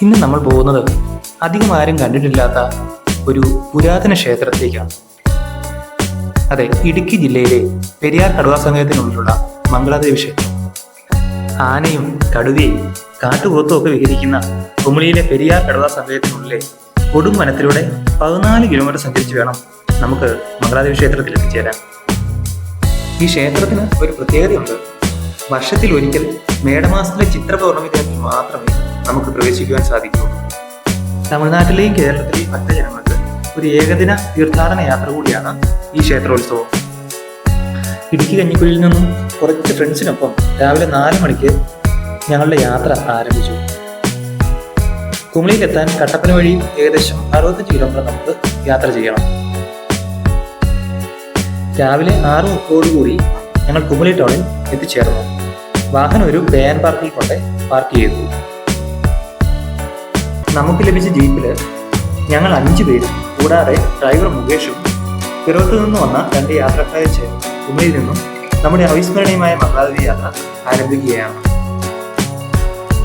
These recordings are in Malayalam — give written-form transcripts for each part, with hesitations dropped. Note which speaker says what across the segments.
Speaker 1: ഇന്ന് നമ്മൾ പോകുന്നത് അധികം ആരും കണ്ടിട്ടില്ലാത്ത ഒരു പുരാതന ക്ഷേത്രത്തിലേക്കാണ്. അതെ, ഇടുക്കി ജില്ലയിലെ പെരിയാർ കടുവാ സങ്കേതത്തിനുള്ളിലുള്ള മംഗളാദേവി ക്ഷേത്രം. ആനയും കടുവയും കാട്ടുപോത്തും ഒക്കെ വിഹരിക്കുന്ന കുമളിയിലെ പെരിയാർ കടുവാ സങ്കേതത്തിനുള്ളിലെ കൊടും വനത്തിലൂടെ 14 കിലോമീറ്റർ സഞ്ചരിച്ച് വേണം നമുക്ക് മംഗളാദേവി ക്ഷേത്രത്തിൽ എത്തിച്ചേരാൻ. ഈ ക്ഷേത്രത്തിന് ഒരു പ്രത്യേകതയുണ്ട്. വർഷത്തിൽ ഒരിക്കൽ മേടമാസത്തിലെ ചിത്ര പൗർണമി ദിനത്തിൽ മാത്രമേ നമുക്ക് പ്രവേശിക്കുവാൻ സാധിക്കൂ. തമിഴ്നാട്ടിലെയും കേരളത്തിലെയും ഭക്തജനങ്ങൾക്ക് ഒരു ഏകദിന തീർത്ഥാടന യാത്ര കൂടിയാണ് ഈ ക്ഷേത്രോത്സവം. ഇടുക്കി കഞ്ഞിക്കുഴിയിൽ നിന്നും കുറച്ച് ഫ്രണ്ട്സിനൊപ്പം രാവിലെ 4 മണിക്ക് ഞങ്ങളുടെ യാത്ര ആരംഭിച്ചു. കുമളിയിലെത്താൻ കട്ടപ്പന വഴി ഏകദേശം 65 കിലോമീറ്റർ നമുക്ക് യാത്ര ചെയ്യണം. രാവിലെ 6:30 ഞങ്ങൾ കുമളി ടൗണിൽ എത്തിച്ചേർന്നു. വാഹനം ഒരു ബേ പാർക്കിൽ കൊണ്ട് പാർക്ക് ചെയ്തു. നമുക്ക് ലഭിച്ച ജീപ്പില് ഞങ്ങൾ 5 പേരും കൂടാതെ ഡ്രൈവർ മുകേഷും പിറവത്ത് നിന്ന് വന്ന 2 യാത്രക്കാരെ ചേർന്ന് കുമളിയിൽ നിന്നും നമ്മുടെ അവിസ്മരണീയമായ മംഗളാദേവി യാത്ര ആരംഭിക്കുകയാണ്.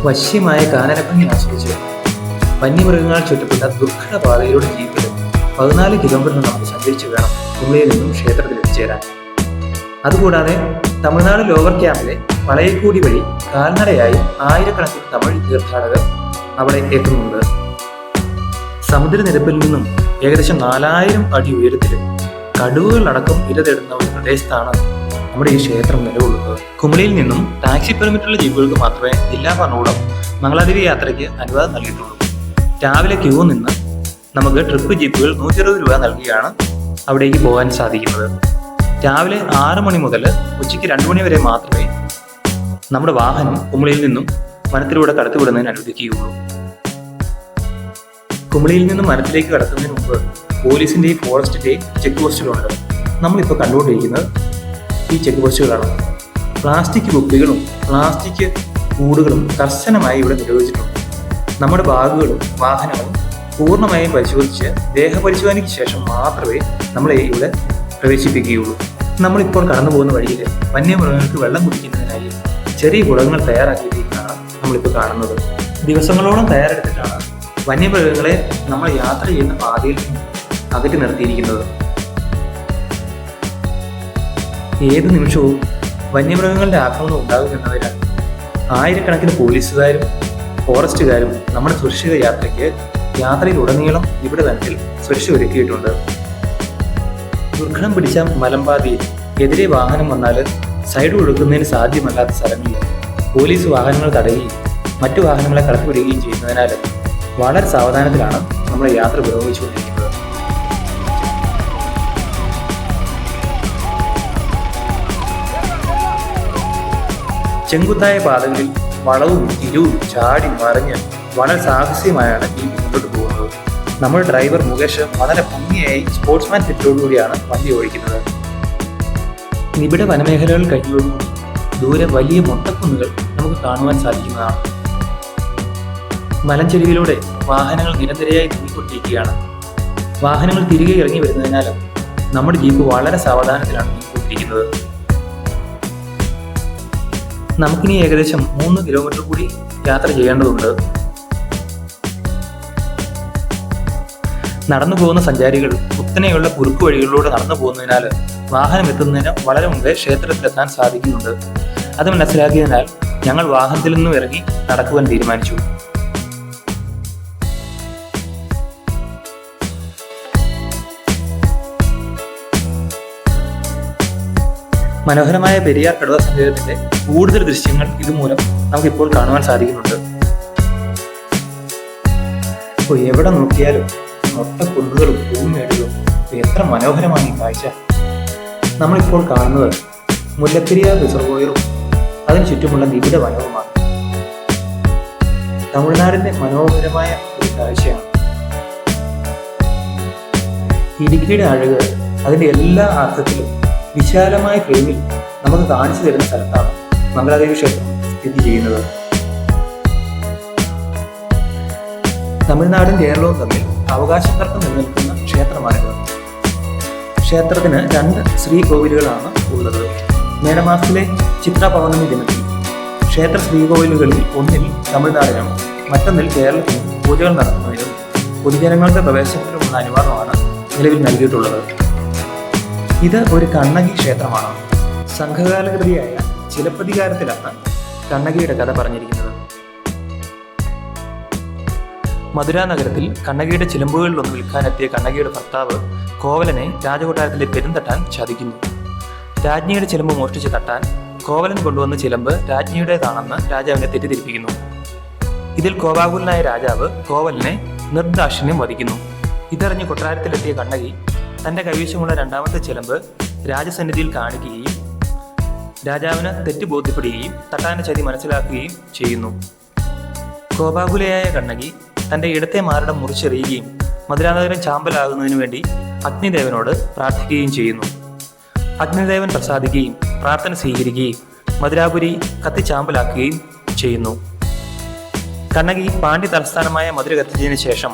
Speaker 1: വശ്യമായ കാനനഭംഗി ആസ്വദിച്ച് വന്യമൃഗങ്ങൾ ചുറ്റപ്പെട്ട ദുർഘട പാതയിലൂടെ ജീപ്പിൽ 14 കിലോമീറ്റർ നമുക്ക് സഞ്ചരിച്ച് വേണം കുമളിയിൽ നിന്നും ക്ഷേത്രത്തിൽ എത്തിച്ചേരാൻ. അതുകൂടാതെ തമിഴ്നാട് ലോവർ ക്യാമ്പിലെ വളയക്കൂടി വഴി കാൽനടയായി ആയിരക്കണക്കിന് തമിഴ് തീർത്ഥാടകർ അവിടെ എത്തുന്നുണ്ട്. സമുദ്രനിരപ്പിൽ നിന്നും ഏകദേശം 4000 അടി ഉയരത്തിൽ കടുവകളടക്കം ഇര തേടുന്ന ഒരു പ്രദേശത്താണ് നമ്മുടെ ഈ ക്ഷേത്രം നിലകൊള്ളുന്നത്. കുമളിയിൽ നിന്നും ടാക്സി പെർമിറ്റുള്ള ജീപ്പുകൾക്ക് മാത്രമേ ജില്ലാ ഭരണകൂടം മംഗളാദേവി യാത്രയ്ക്ക് അനുവാദം നൽകിയിട്ടുള്ളൂ. രാവിലെ ക്യൂ നിന്ന് നമുക്ക് ട്രിപ്പ് ജീപ്പുകൾ 120 രൂപ നൽകിയാണ് അവിടേക്ക് പോകാൻ സാധിക്കുന്നത്. രാവിലെ 6 മണി മുതൽ ഉച്ചയ്ക്ക് 2 മണി വരെ മാത്രമേ നമ്മുടെ വാഹനം കുമളിയിൽ നിന്നും വനത്തിലൂടെ കടത്തിവിടുന്നതിന് അനുവദിക്കുകയുള്ളൂ. കുമളിയിൽ നിന്നും വനത്തിലേക്ക് കടക്കുന്നതിന് മുമ്പ് പോലീസിന്റെയും ഫോറസ്റ്റിന്റെയും ചെക്ക് പോസ്റ്റുകളുണ്ട്. നമ്മളിപ്പോൾ കണ്ടുകൊണ്ടിരിക്കുന്നത് ഈ ചെക്ക് പോസ്റ്റുകളാണ്. പ്ലാസ്റ്റിക് കുപ്പികളും പ്ലാസ്റ്റിക് കൂടുകളും കർശനമായി ഇവിടെ നിരോധിച്ചിട്ടുണ്ട്. നമ്മുടെ ബാഗുകളും വാഹനങ്ങളും പൂർണ്ണമായും പരിശോധിച്ച് ദേഹപരിശോധനയ്ക്ക് ശേഷം മാത്രമേ നമ്മളെ ഇവിടെ പ്രവേശിപ്പിക്കുകയുള്ളൂ. നമ്മളിപ്പോൾ കടന്നു പോകുന്ന വഴിയിൽ വന്യമൃഗങ്ങൾക്ക് വെള്ളം കുടിക്കുന്നതിനായി ചെറിയ കുളങ്ങൾ തയ്യാറാക്കിയിരിക്കുന്നതാണ് നമ്മളിപ്പോൾ കാണുന്നത്. ദിവസങ്ങളോളം തയ്യാറെടുത്തിട്ടാണ് വന്യമൃഗങ്ങളെ നമ്മൾ യാത്ര ചെയ്യുന്ന പാതയിൽ അകറ്റി നിർത്തിയിരിക്കുന്നത്. ഏത് നിമിഷവും വന്യമൃഗങ്ങളുടെ ആക്രമണം ഉണ്ടാകുമെന്നതിനാൽ ആയിരക്കണക്കിന് പോലീസുകാരും ഫോറസ്റ്റുകാരും നമ്മുടെ സുരക്ഷിത യാത്രയ്ക്ക് യാത്രയിലുടനീളം ഇവിടെ വനത്തിൽ സുരക്ഷ ഒരുക്കിയിട്ടുണ്ട്. ദുർഘടം പിടിച്ച മലമ്പാതയിൽ എതിരെ വാഹനം വന്നാൽ സൈഡ് കൊടുക്കുന്നതിന് സാധ്യമല്ലാത്ത സ്ഥലങ്ങളിൽ പോലീസ് വാഹനങ്ങൾ തടയുകയും മറ്റു വാഹനങ്ങളെ കടത്തിവിടുകയും ചെയ്യുന്നതിനാൽ വളരെ സാവധാനത്തിലാണ് നമ്മുടെ യാത്ര പുരോഗമിച്ചുകൊണ്ടിരിക്കുന്നത്. ചെങ്കുത്തായ പാതകളിൽ വളവും തിരിവും ചാടി മറിഞ്ഞ് വളരെ സാഹസികമായാണ് ഈ മുന്നോട്ട് പോകുന്നത്. നമ്മുടെ ഡ്രൈവർ മുകേഷ് വളരെ ഭംഗിയായി സ്പോർട്സ്മാൻ ഫിറ്റോടുകൂടിയാണ് വണ്ടി ഓടിക്കുന്നത്. നിബിഡ വനമേഖലകൾ കഴിഞ്ഞോടുകൂടി ദൂരെ വലിയ മൊട്ടക്കുന്നുകൾ നമുക്ക് കാണുവാൻ സാധിക്കുന്നതാണ്. മലഞ്ചെരുവിലൂടെ വാഹനങ്ങൾ നിരനിരയായി നീങ്ങിക്കൊണ്ടിരിക്കുകയാണ്. വാഹനങ്ങൾ തിരികെ ഇറങ്ങി വരുന്നതിനാലും നമ്മുടെ ജീപ്പ് വളരെ സാവധാനത്തിലാണ് നീങ്ങിക്കൊണ്ടിരിക്കുന്നത്. നമുക്കിനി ഏകദേശം 3 കിലോമീറ്റർ കൂടി യാത്ര ചെയ്യേണ്ടതുണ്ട്. നടന്നു പോകുന്ന സഞ്ചാരികൾ കുത്തനെയുള്ള കുറുക്കു വഴികളിലൂടെ നടന്നു പോകുന്നതിനാൽ വാഹനം എത്തുന്നതിന് വളരെ മുമ്പേ ക്ഷേത്രത്തിലെത്താൻ സാധിക്കുന്നുണ്ട്. അത് മനസ്സിലാക്കിയതിനാൽ ഞങ്ങൾ വാഹനത്തിൽ നിന്നും ഇറങ്ങി നടക്കുവാൻ തീരുമാനിച്ചു. മനോഹരമായ പെരിയാർ കടുവാ സങ്കേതത്തിന്റെ കൂടുതൽ ദൃശ്യങ്ങൾ ഇതുമൂലം നമുക്കിപ്പോൾ കാണുവാൻ സാധിക്കുന്നുണ്ട്. ഇപ്പോൾ എവിടെ നോക്കിയാലും ഒട്ടക്കുന്നുകളും പൂമേടുകളും എത്ര മനോഹരമാണ് ഈ കാഴ്ച. നമ്മളിപ്പോൾ കാണുന്നത് മുല്ലപ്പെരിയാർ റിസർവോയറും അതിന് ചുറ്റുമുള്ള നിബിഡ വനവുമാണ്. തമിഴ്നാടിന്റെ മനോഹരമായ ഒരു കാഴ്ചയാണ്. ഇടുക്കിയുടെ അഴക് അതിന്റെ എല്ലാ അർത്ഥത്തിലും വിശാലമായ ഫ്രെയിമിൽ നമുക്ക് കാണിച്ചു തരുന്ന സ്ഥലത്താണ് മംഗളാദേവി ക്ഷേത്രം സ്ഥിതി ചെയ്യുന്നത്. തമിഴ്നാടും കേരളവും തമ്മിൽ അവകാശ തർക്കം നിലനിൽക്കുന്ന ക്ഷേത്രമാണിത്. ക്ഷേത്രത്തിന് 2 ശ്രീകോവിലുകളാണ് ഉള്ളത്. മേടമാസത്തിലെ ചിത്ര പൗർണമി ദിനത്തിൽ ക്ഷേത്ര ശ്രീകോവിലുകളിൽ ഒന്നിൽ തമിഴ്നാടിനും മറ്റൊന്നിൽ കേരളത്തിൽ പൂജകൾ നടത്തുന്നതിനും പൊതുജനങ്ങളുടെ പ്രവേശനത്തിനുമുള്ള അനുവാദമാണ് നിലവിൽ നൽകിയിട്ടുള്ളത്. ഇത് ഒരു കണ്ണകി ക്ഷേത്രമാണ്. സംഘകാല കൃതിയായ ചിലപ്പതികാരത്തിലാണ് കണ്ണകിയുടെ കഥ പറഞ്ഞിരിക്കുന്നത്. മധുര നഗരത്തിൽ കണ്ണകിയുടെ ചിലമ്പുകളിലൊന്ന് വിൽക്കാനെത്തിയ കണ്ണകിയുടെ ഭർത്താവ് കോവലനെ രാജകൊട്ടാരത്തിലെ പെരുന്തട്ടാൻ ചതിക്കുന്നു. രാജ്ഞിയുടെ ചിലമ്പ് മോഷ്ടിച്ച് തട്ടാൻ കോവലൻ കൊണ്ടുവന്ന ചിലമ്പ് രാജ്ഞിയുടേതാണെന്ന് രാജാവിനെ തെറ്റിദ്ധരിപ്പിക്കുന്നു. ഇതിൽ കോപാകുലനായ രാജാവ് കോവലനെ നിർദാക്ഷിണ്യം വധിക്കുന്നു. ഇതറിഞ്ഞ് കൊട്ടാരത്തിലെത്തിയ കണ്ണകി തന്റെ കൈവശമുള്ള രണ്ടാമത്തെ ചിലമ്പ് രാജസന്നിധിയിൽ കാണിക്കുകയും രാജാവിന് തെറ്റ് ബോധ്യപ്പെടുകയും തട്ടാന്റെ ചതി മനസ്സിലാക്കുകയും ചെയ്യുന്നു. കോപാകുലയായ കണ്ണകി തന്റെ ഇടത്തെ മാറിടം മുറിച്ചെറിയുകയും മധുരാനഗരം ചാമ്പലാകുന്നതിനു വേണ്ടി അഗ്നിദേവനോട് പ്രാർത്ഥിക്കുകയും ചെയ്യുന്നു. അഗ്നിദേവൻ പ്രസാദിക്കുകയും പ്രാർത്ഥന സ്വീകരിക്കുകയും മധുരാപുരി കത്തിച്ചാമ്പലാക്കുകയും ചെയ്യുന്നു. കണ്ണകി പാണ്ഡ്യ തലസ്ഥാനമായ മധുര കത്തിച്ചതിനു ശേഷം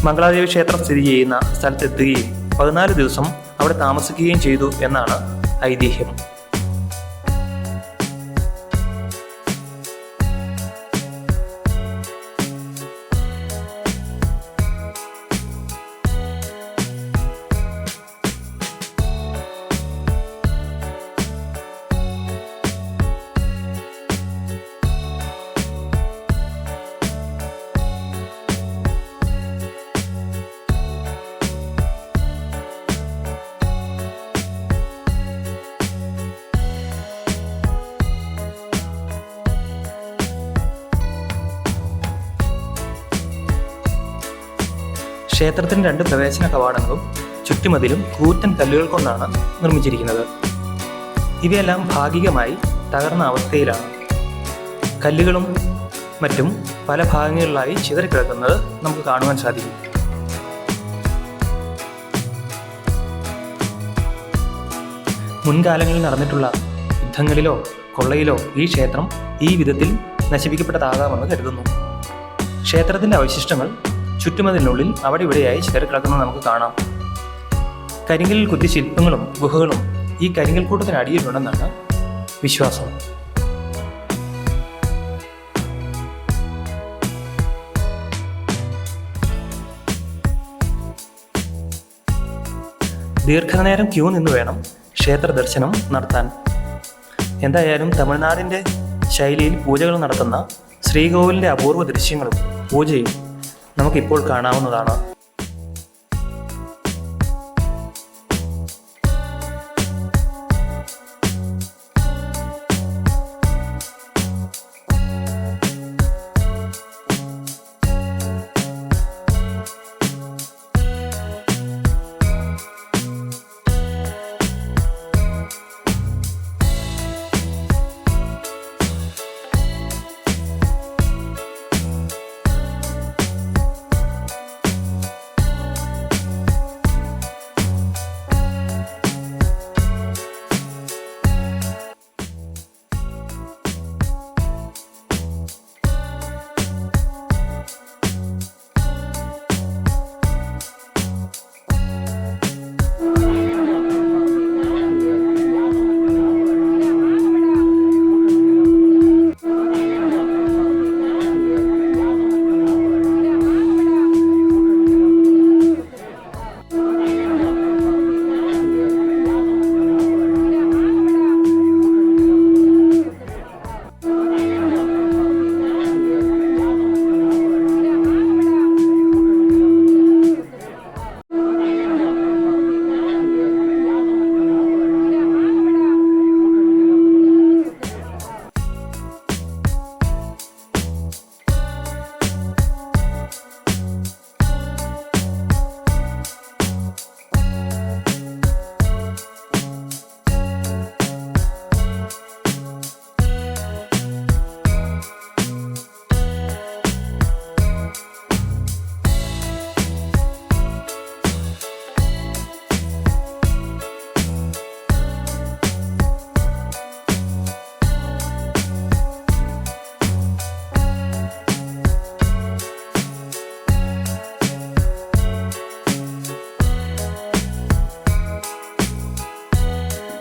Speaker 1: മംഗളാദേവി ക്ഷേത്രം സ്ഥിതി ചെയ്യുന്ന സ്ഥലത്തെത്തുകയും 14 ദിവസം അവിടെ താമസിക്കുകയും ചെയ്തു എന്നാണ് ഐതിഹ്യം. ക്ഷേത്രത്തിന് 2 പ്രവേശന കവാടങ്ങളും ചുറ്റുമതിലും കൂറ്റൻ കല്ലുകൾ കൊണ്ടാണ് നിർമ്മിച്ചിരിക്കുന്നത്. ഇവയെല്ലാം ഭാഗികമായി തകർന്ന അവസ്ഥയിലാണ്. കല്ലുകളും മറ്റും പല ഭാഗങ്ങളിലായി ചിതറിക്കിടക്കുന്നത് നമുക്ക് കാണുവാൻ സാധിക്കും. മുൻകാലങ്ങളിൽ നടന്നിട്ടുള്ള യുദ്ധങ്ങളിലോ കൊള്ളയിലോ ഈ ക്ഷേത്രം ഈ വിധത്തിൽ നശിപ്പിക്കപ്പെട്ടതാകാമെന്ന് കരുതുന്നു. ക്ഷേത്രത്തിന്റെ അവശിഷ്ടങ്ങൾ ചുറ്റുമതിലിനുള്ളിൽ അവിടെ ഇവിടെയായി ചിതറിക്കിടക്കുന്നത് നമുക്ക് കാണാം. കരിങ്കലിൽ കുത്തി ശില്പങ്ങളും ഗുഹകളും ഈ കരിങ്കൽ കൂട്ടത്തിന് അടിയിലുണ്ടെന്നാണ് വിശ്വാസം. ദീർഘനേരം ക്യൂ നിന്ന് വേണം ക്ഷേത്ര ദർശനം നടത്താൻ. എന്തായാലും തമിഴ്നാടിൻ്റെ ശൈലിയിൽ പൂജകൾ നടത്തുന്ന ശ്രീകോവിലിൻ്റെ അപൂർവ ദൃശ്യങ്ങളും പൂജയും നമുക്കിപ്പോൾ കാണാവുന്നതാണ്.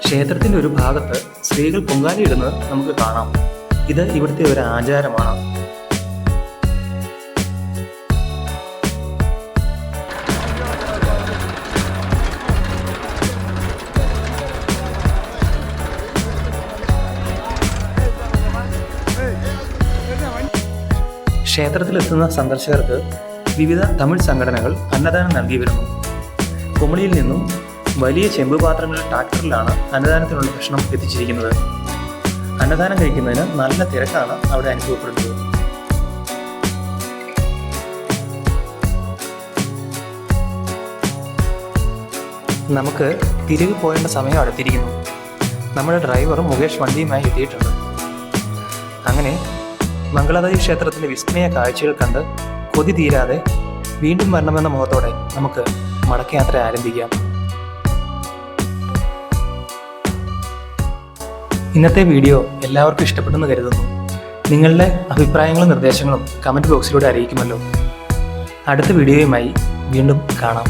Speaker 1: ക്ഷേത്രത്തിന്റെ ഒരു ഭാഗത്ത് സ്ത്രീകൾ പൊങ്കാലയിടുന്നത് നമുക്ക് കാണാം. ഇത് ഇവിടുത്തെ ഒരു ആചാരമാണ്. ക്ഷേത്രത്തിലെത്തുന്ന സന്ദർശകർക്ക് വിവിധ തമിഴ് സംഘടനകൾ അന്നദാനം നൽകി വരുന്നു. കുമളിയിൽ നിന്നും വലിയ ചെമ്പ് പാത്രങ്ങളിൽ ട്രാക്ടറിലാണ് അന്നദാനത്തിനുള്ള ഭക്ഷണം എത്തിച്ചിരിക്കുന്നത്. അന്നദാനം കഴിക്കുന്നതിന് നല്ല തിരക്കാണ് അവിടെ അനുഭവപ്പെടുന്നത്. നമുക്ക് തിരികെ പോകേണ്ട സമയം അടുത്തിരിക്കുന്നു. നമ്മുടെ ഡ്രൈവർ മുകേഷ് വണ്ടിയുമായി എത്തിയിട്ടുണ്ട്. അങ്ങനെ മംഗളാദേവി ക്ഷേത്രത്തിലെ വിസ്മയ കാഴ്ചകൾ കണ്ട് കൊതി തീരാതെ വീണ്ടും വരണമെന്ന മുഖത്തോടെ നമുക്ക് മടക്കയാത്ര ആരംഭിക്കാം. ഇന്നത്തെ വീഡിയോ എല്ലാവർക്കും ഇഷ്ടപ്പെട്ടെന്ന് കരുതുന്നു. നിങ്ങളുടെ അഭിപ്രായങ്ങളും നിർദ്ദേശങ്ങളും കമൻറ്റ് ബോക്സിലൂടെ അറിയിക്കുമല്ലോ. അടുത്ത വീഡിയോയുമായി വീണ്ടും കാണാം.